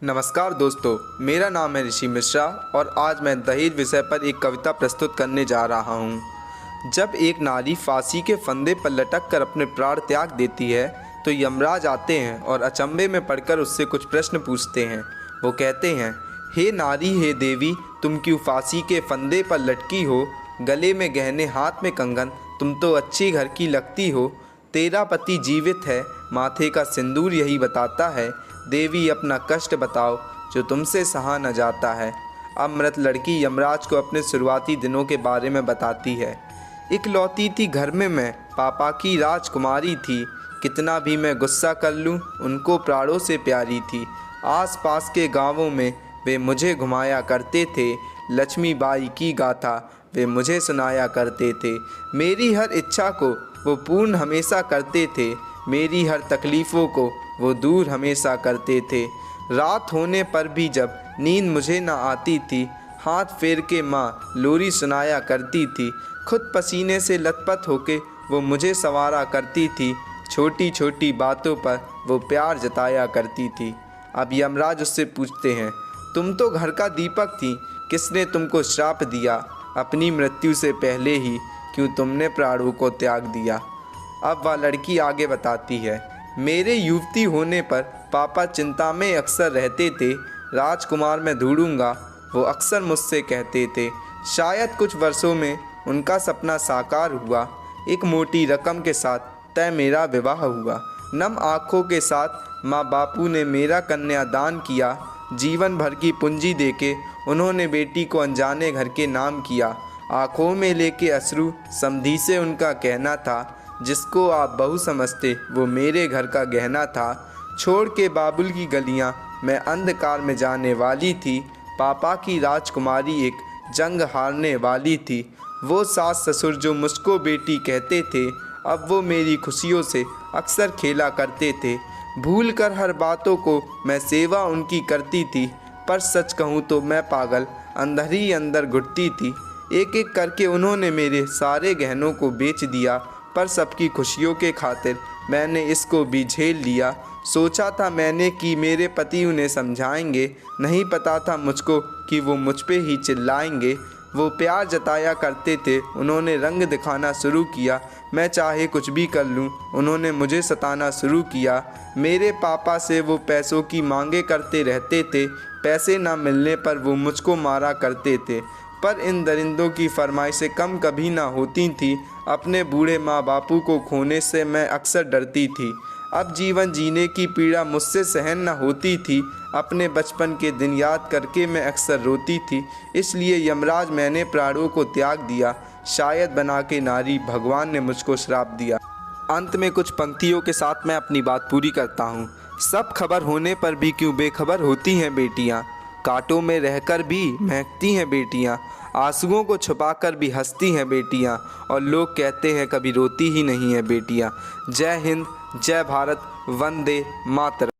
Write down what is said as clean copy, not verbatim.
नमस्कार दोस्तों, मेरा नाम है ऋषि मिश्रा और आज मैं दहेज विषय पर एक कविता प्रस्तुत करने जा रहा हूँ। जब एक नारी फांसी के फंदे पर लटक कर अपने प्राण त्याग देती है तो यमराज आते हैं और अचंभे में पड़कर उससे कुछ प्रश्न पूछते हैं। वो कहते हैं, हे नारी हे देवी, तुम क्यों फांसी के फंदे पर लटकी हो? गले में गहने हाथ में कंगन, तुम तो अच्छी घर की लगती हो। तेरा पति जीवित है, माथे का सिंदूर यही बताता है। देवी अपना कष्ट बताओ जो तुमसे सहा न जाता है। अब मृत लड़की यमराज को अपने शुरुआती दिनों के बारे में बताती है। इकलौती थी घर में मैं, पापा की राजकुमारी थी। कितना भी मैं गुस्सा कर लूँ, उनको प्राणों से प्यारी थी। आस पास के गांवों में वे मुझे घुमाया करते थे। लक्ष्मीबाई की गाथा वे मुझे सुनाया करते थे। मेरी हर इच्छा को वो पूर्ण हमेशा करते थे। मेरी हर तकलीफ़ों को वो दूर हमेशा करते थे। रात होने पर भी जब नींद मुझे ना आती थी, हाथ फेर के माँ लोरी सुनाया करती थी। खुद पसीने से लथपथ होके वो मुझे संवारा करती थी। छोटी छोटी बातों पर वो प्यार जताया करती थी। अब यमराज उससे पूछते हैं, तुम तो घर का दीपक थी, किसने तुमको श्राप दिया? अपनी मृत्यु से पहले ही क्यों तुमने प्राणों को त्याग दिया? अब वह लड़की आगे बताती है, मेरे युवती होने पर पापा चिंता में अक्सर रहते थे। राजकुमार मैं ढूंढूंगा, वो अक्सर मुझसे कहते थे। शायद कुछ वर्षों में उनका सपना साकार हुआ। एक मोटी रकम के साथ तय मेरा विवाह हुआ। नम आँखों के साथ माँ बापू ने मेरा कन्यादान किया। जीवन भर की पूंजी देके उन्होंने बेटी को अनजाने घर के नाम किया। आँखों में लेके अश्रु समधी से उनका कहना था, जिसको आप बहू समझते वो मेरे घर का गहना था। छोड़ के बाबुल की गलियां मैं अंधकार में जाने वाली थी। पापा की राजकुमारी एक जंग हारने वाली थी। वो सास ससुर जो मुझको बेटी कहते थे, अब वो मेरी खुशियों से अक्सर खेला करते थे। भूल कर हर बातों को मैं सेवा उनकी करती थी। पर सच कहूँ तो मैं पागल अंदर ही अंदर घुटती थी। एक एक करके उन्होंने मेरे सारे गहनों को बेच दिया, पर सबकी खुशियों के खातिर मैंने इसको भी झेल लिया। सोचा था मैंने कि मेरे पति उन्हें समझाएंगे, नहीं पता था मुझको कि वो मुझ पे ही चिल्लाएंगे। वो प्यार जताया करते थे, उन्होंने रंग दिखाना शुरू किया। मैं चाहे कुछ भी कर लूँ, उन्होंने मुझे सताना शुरू किया। मेरे पापा से वो पैसों की मांगे करते रहते थे। पैसे ना मिलने पर वो मुझको मारा करते थे, पर इन दरिंदों की फरमाइशें कम कभी ना होती थी। अपने बूढ़े माँ बापू को खोने से मैं अक्सर डरती थी। अब जीवन जीने की पीड़ा मुझसे सहन न होती थी। अपने बचपन के दिन याद करके मैं अक्सर रोती थी। इसलिए यमराज मैंने प्राणों को त्याग दिया। शायद बना के नारी भगवान ने मुझको श्राप दिया। अंत में कुछ पंक्तियों के साथ मैं अपनी बात पूरी करता हूँ। सब खबर होने पर भी क्यों बेखबर होती हैं बेटियाँ? कांटों में रहकर भी महकती हैं बेटियाँ। आंसुओं को छुपाकर भी हंसती हैं बेटियाँ। और लोग कहते हैं कभी रोती ही नहीं हैं बेटियाँ। जय हिंद, जय भारत, वंदे मातरम।